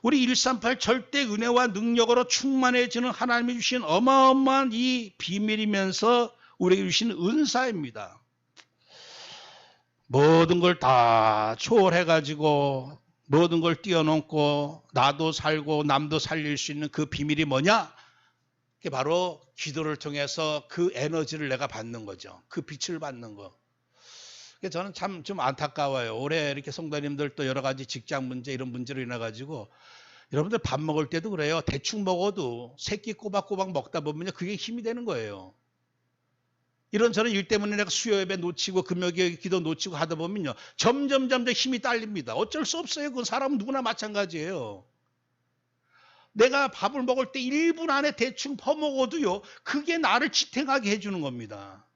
우리 138 절대 은혜와 능력으로 충만해지는 하나님이 주신 어마어마한 이 비밀이면서 우리에게 주신 은사입니다. 모든 걸 다 초월해가지고 모든 걸 뛰어넘고 나도 살고 남도 살릴 수 있는 그 비밀이 뭐냐? 그게 바로 기도를 통해서 그 에너지를 내가 받는 거죠. 그 빛을 받는 거. 저는 참 좀 안타까워요. 올해 이렇게 성도님들 또 여러 가지 직장 문제 이런 문제로 인해 가지고 여러분들 밥 먹을 때도 그래요. 대충 먹어도 새끼 꼬박꼬박 먹다 보면 그게 힘이 되는 거예요. 이런저런 일 때문에 내가 수요 예배 놓치고 금요일 기도 놓치고 하다 보면요. 점점 힘이 딸립니다. 어쩔 수 없어요. 그 사람은 누구나 마찬가지예요. 내가 밥을 먹을 때 1분 안에 대충 퍼먹어도요. 그게 나를 지탱하게 해주는 겁니다.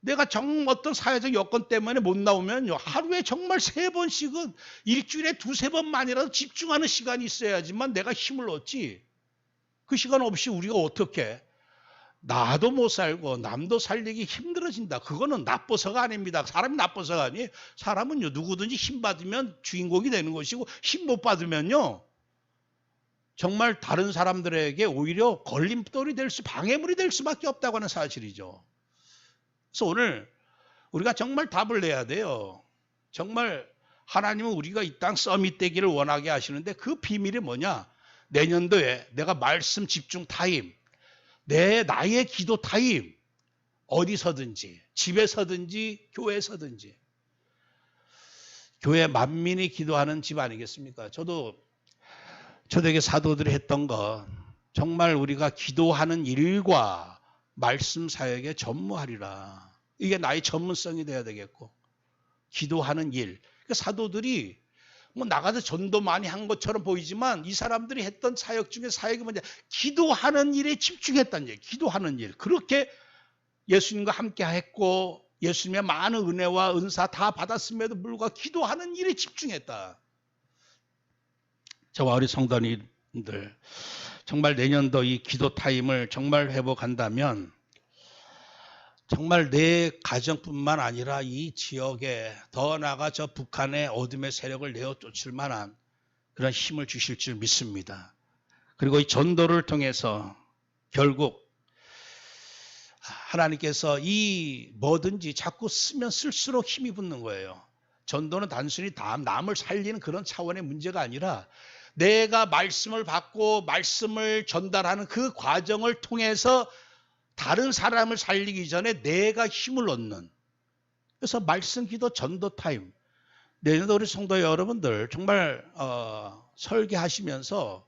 내가 어떤 사회적 여건 때문에 못 나오면요. 하루에 정말 3번씩은 일주일에 2-3번만이라도 집중하는 시간이 있어야지만 내가 힘을 얻지. 그 시간 없이 우리가 어떻게 나도 못 살고 남도 살리기 힘들어진다. 그거는 나빠서가 아닙니다. 사람이 나빠서가 아니에요. 사람은요. 누구든지 힘 받으면 주인공이 되는 것이고 힘 못 받으면요. 정말 다른 사람들에게 오히려 걸림돌이 될 방해물이 될 수밖에 없다고 하는 사실이죠. 그래서 오늘 우리가 정말 답을 내야 돼요. 정말 하나님은 우리가 이 땅 서밋 되기를 원하게 하시는데 그 비밀이 뭐냐? 내년도에 내가 말씀 집중 타임, 나의 기도 타임, 어디서든지, 집에서든지, 교회에서든지. 교회 만민이 기도하는 집 아니겠습니까? 저도 초대교 사도들이 했던 거 정말 우리가 기도하는 일과 말씀 사역에 전무하리라. 이게 나의 전문성이 돼야 되겠고 기도하는 일. 그러니까 사도들이 뭐 나가서 전도 많이 한 것처럼 보이지만 이 사람들이 했던 사역 중에 사역이 뭐냐? 기도하는 일에 집중했다는 얘기. 기도하는 일. 그렇게 예수님과 함께 했고 예수님의 많은 은혜와 은사 다 받았음에도 불구하고 기도하는 일에 집중했다. 저와 우리 성도님들 정말 내년도 이 기도 타임을 정말 회복한다면 정말 내 가정뿐만 아니라 이 지역에 더 나아가 저 북한의 어둠의 세력을 내어 쫓을 만한 그런 힘을 주실 줄 믿습니다. 그리고 이 전도를 통해서 결국 하나님께서 이 뭐든지 자꾸 쓰면 쓸수록 힘이 붙는 거예요. 전도는 단순히 남을 살리는 그런 차원의 문제가 아니라 내가 말씀을 받고 말씀을 전달하는 그 과정을 통해서 다른 사람을 살리기 전에 내가 힘을 얻는. 그래서 말씀 기도 전도 타임. 내년도 우리 성도 여러분들 정말 설계하시면서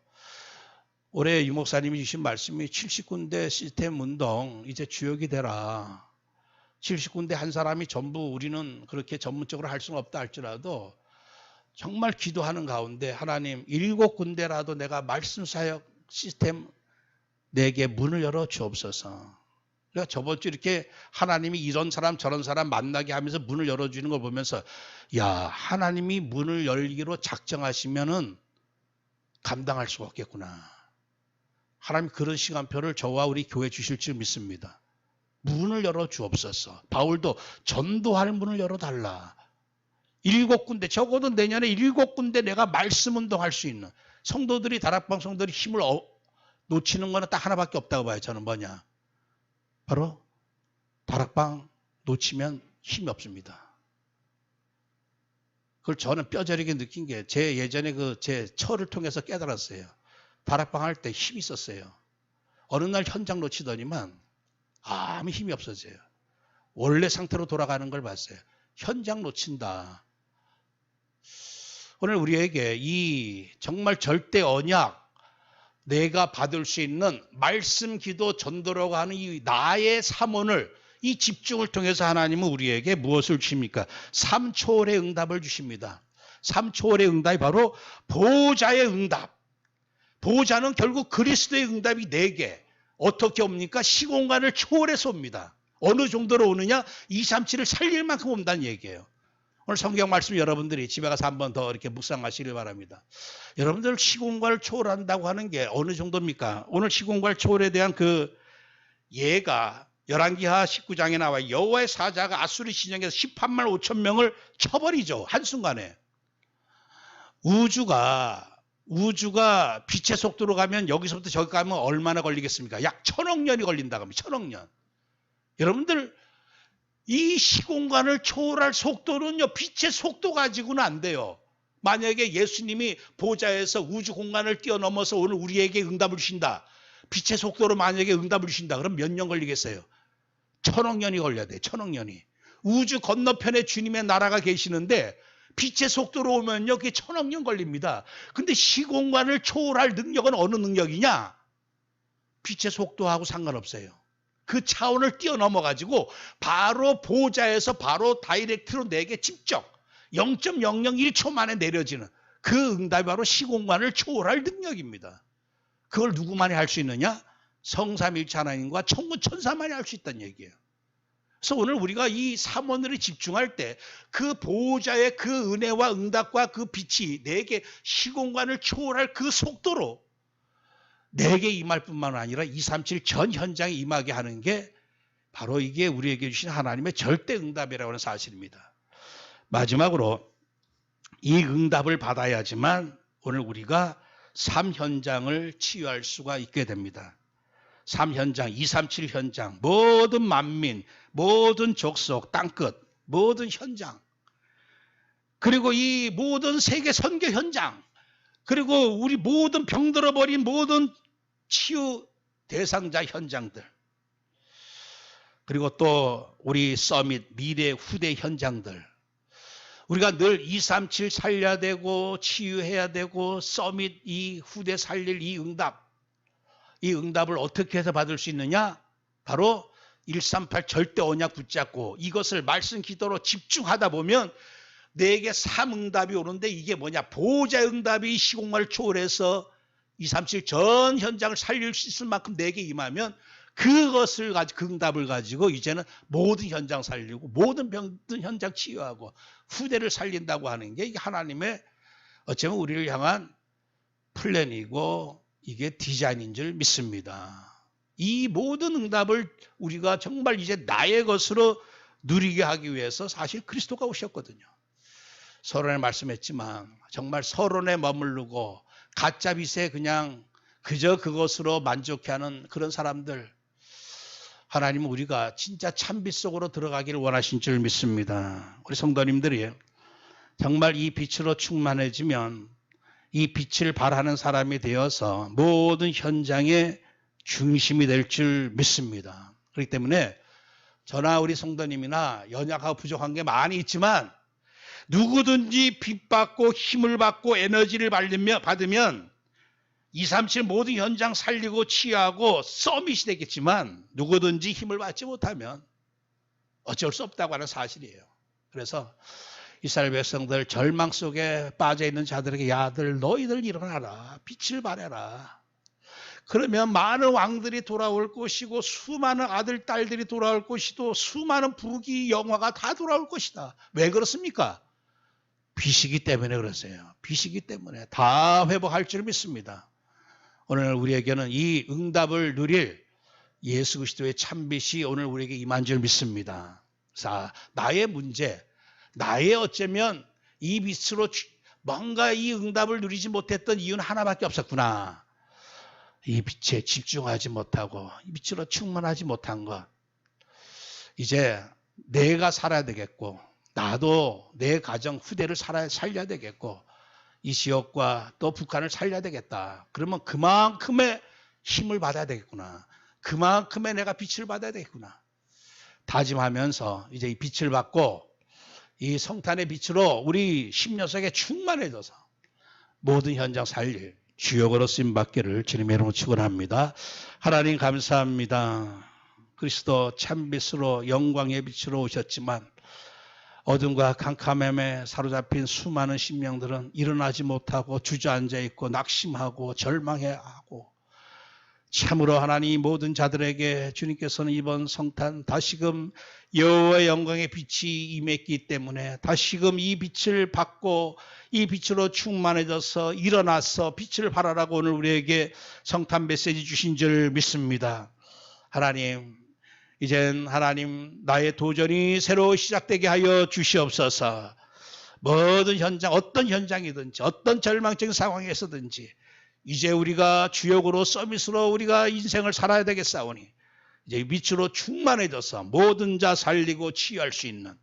올해 유 목사님이 주신 말씀이 70군데 시스템 운동 이제 주역이 되라. 70군데 한 사람이 전부 우리는 그렇게 전문적으로 할 수는 없다 할지라도 정말 기도하는 가운데 하나님 7군데라도 내가 말씀 사역 시스템 내게 문을 열어 주옵소서. 그러니까 저번 주 이렇게 하나님이 이런 사람 저런 사람 만나게 하면서 문을 열어주는 걸 보면서 야 하나님이 문을 열기로 작정하시면은 감당할 수가 없겠구나. 하나님 그런 시간표를 저와 우리 교회 주실 줄 믿습니다. 문을 열어 주옵소서. 바울도 전도할 문을 열어달라. 7군데, 적어도 내년에 7군데 내가 말씀 운동할 수 있는 성도들이, 다락방 성도들이 힘을 놓치는 거는 딱 하나밖에 없다고 봐요. 저는 뭐냐? 바로 다락방 놓치면 힘이 없습니다. 그걸 저는 뼈저리게 느낀 게 제 예전에 제 처를 통해서 깨달았어요. 다락방 할 때 힘이 있었어요. 어느 날 현장 놓치더니만 아무 힘이 없어져요. 원래 상태로 돌아가는 걸 봤어요. 현장 놓친다. 오늘 우리에게 이 정말 절대 언약, 내가 받을 수 있는 말씀, 기도, 전도라고 하는 이 나의 삼원을, 이 집중을 통해서 하나님은 우리에게 무엇을 주십니까? 3초월의 응답을 주십니다. 3초월의 응답이 바로 보호자의 응답. 보호자는 결국 그리스도의 응답이 4개. 어떻게 옵니까? 시공간을 초월해서 옵니다. 어느 정도로 오느냐? 237을 살릴 만큼 온다는 얘기예요. 오늘 성경 말씀 여러분들이 집에 가서 한 번 더 이렇게 묵상하시길 바랍니다. 여러분들 시공간을 초월한다고 하는 게 어느 정도입니까? 오늘 시공간 초월에 대한 그 예가 열왕기하 19장에 나와 여호와의 사자가 아수르 진영에서 18만 5천 명을 쳐버리죠. 한순간에. 우주가 빛의 속도로 가면 여기서부터 저기 가면 얼마나 걸리겠습니까? 약 1000억 년이 걸린다고 합니다. 1000억 년. 여러분들 이 시공간을 초월할 속도는요, 빛의 속도 가지고는 안 돼요. 만약에 예수님이 보좌에서 우주 공간을 뛰어넘어서 오늘 우리에게 응답을 주신다. 빛의 속도로 만약에 응답을 주신다. 그럼 몇 년 걸리겠어요? 1000억 년이 걸려야 돼. 1000억 년이. 우주 건너편에 주님의 나라가 계시는데 빛의 속도로 오면요, 그게 1000억 년 걸립니다. 근데 시공간을 초월할 능력은 어느 능력이냐? 빛의 속도하고 상관없어요. 그 차원을 뛰어넘어가지고 바로 보좌에서 바로 다이렉트로 내게 직접 0.001초 만에 내려지는 그 응답이 바로 시공간을 초월할 능력입니다. 그걸 누구만이 할 수 있느냐? 성삼일체 하나님과 천군 천사만이 할 수 있다는 얘기예요. 그래서 오늘 우리가 이 삼원을 집중할 때 그 보호자의 그 은혜와 응답과 그 빛이 내게 시공간을 초월할 그 속도로 내게 임할 뿐만 아니라 237 전 현장에 임하게 하는 게 바로 이게 우리에게 주신 하나님의 절대 응답이라고 하는 사실입니다. 마지막으로 이 응답을 받아야지만 오늘 우리가 3현장을 치유할 수가 있게 됩니다. 3현장, 237 현장, 모든 만민, 모든 족속, 땅끝, 모든 현장, 그리고 이 모든 세계 선교 현장, 그리고 우리 모든 병들어버린 모든 치유 대상자 현장들, 그리고 또 우리 서밋 미래 후대 현장들, 우리가 늘 237 살려야 되고 치유해야 되고 서밋 이 후대 살릴 이 응답, 이 응답을 어떻게 해서 받을 수 있느냐? 바로 138 절대 언약 붙잡고 이것을 말씀 기도로 집중하다 보면 내게 3응답이 오는데 이게 뭐냐? 보호자의 응답이 시공간을 초월해서 237 전 현장을 살릴 수 있을 만큼 내게 임하면 그것을 가지고 그 응답을 가지고 이제는 모든 현장 살리고 모든 병든 현장 치유하고 후대를 살린다고 하는 게 이게 하나님의 어쩌면 우리를 향한 플랜이고 이게 디자인인 줄 믿습니다. 이 모든 응답을 우리가 정말 이제 나의 것으로 누리게 하기 위해서 사실 그리스도가 오셨거든요. 서론에 말씀했지만 정말 서론에 머무르고 가짜 빛에 그냥 그저 그것으로 만족해하는 그런 사람들, 하나님은 우리가 진짜 참빛 속으로 들어가기를 원하신 줄 믿습니다. 우리 성도님들이 정말 이 빛으로 충만해지면 이 빛을 발하는 사람이 되어서 모든 현장의 중심이 될 줄 믿습니다. 그렇기 때문에 저나 우리 성도님이나 연약하고 부족한 게 많이 있지만 누구든지 빛받고 힘을 받고 에너지를 받으면 237 모든 현장 살리고 치유하고 서밋이 되겠지만 누구든지 힘을 받지 못하면 어쩔 수 없다고 하는 사실이에요. 그래서 이스라엘 백성들 절망 속에 빠져있는 자들에게 야들 너희들 일어나라. 빛을 발해라. 그러면 많은 왕들이 돌아올 것이고 수많은 아들 딸들이 돌아올 것이고 수많은 부귀 영화가 다 돌아올 것이다. 왜 그렇습니까? 빛이기 때문에 그러세요. 빛이기 때문에 다 회복할 줄 믿습니다. 오늘 우리에게는 이 응답을 누릴 예수 그리스도의 참빛이 오늘 우리에게 임한 줄 믿습니다. 자, 나의 문제, 나의 어쩌면 이 빛으로 뭔가 이 응답을 누리지 못했던 이유는 하나밖에 없었구나. 이 빛에 집중하지 못하고 이 빛으로 충만하지 못한 것. 이제 내가 살아야 되겠고 나도 내 가정 후대를 살려야 되겠고 이 지역과 또 북한을 살려야 되겠다. 그러면 그만큼의 힘을 받아야 되겠구나. 그만큼의 내가 빛을 받아야 되겠구나. 다짐하면서 이제 이 빛을 받고 이 성탄의 빛으로 우리 심령속에 충만해져서 모든 현장 살릴 주역으로 쓰임받기를 주님의 이름으로 축원합니다. 하나님 감사합니다. 그리스도 참빛으로 영광의 빛으로 오셨지만 어둠과 캄캄함에 사로잡힌 수많은 심령들은 일어나지 못하고 주저앉아 있고 낙심하고 절망해하고 참으로 하나님 모든 자들에게 주님께서는 이번 성탄 다시금 여호와의 영광의 빛이 임했기 때문에 다시금 이 빛을 받고 이 빛으로 충만해져서 일어나서 빛을 발하라고 오늘 우리에게 성탄 메시지 주신 줄 믿습니다. 하나님, 이젠 하나님 나의 도전이 새로 시작되게 하여 주시옵소서. 모든 현장, 어떤 현장이든지 어떤 절망적인 상황에서든지 이제 우리가 주역으로 서밋으로 우리가 인생을 살아야 되겠사오니 이제 빛으로 충만해져서 모든 자 살리고 치유할 수 있는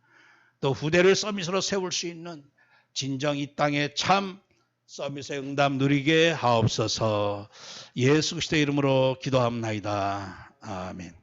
또 후대를 서밋으로 세울 수 있는 진정 이 땅에 참 서밋의 응답 누리게 하옵소서. 예수 그리스도의 이름으로 기도합나이다. 아멘.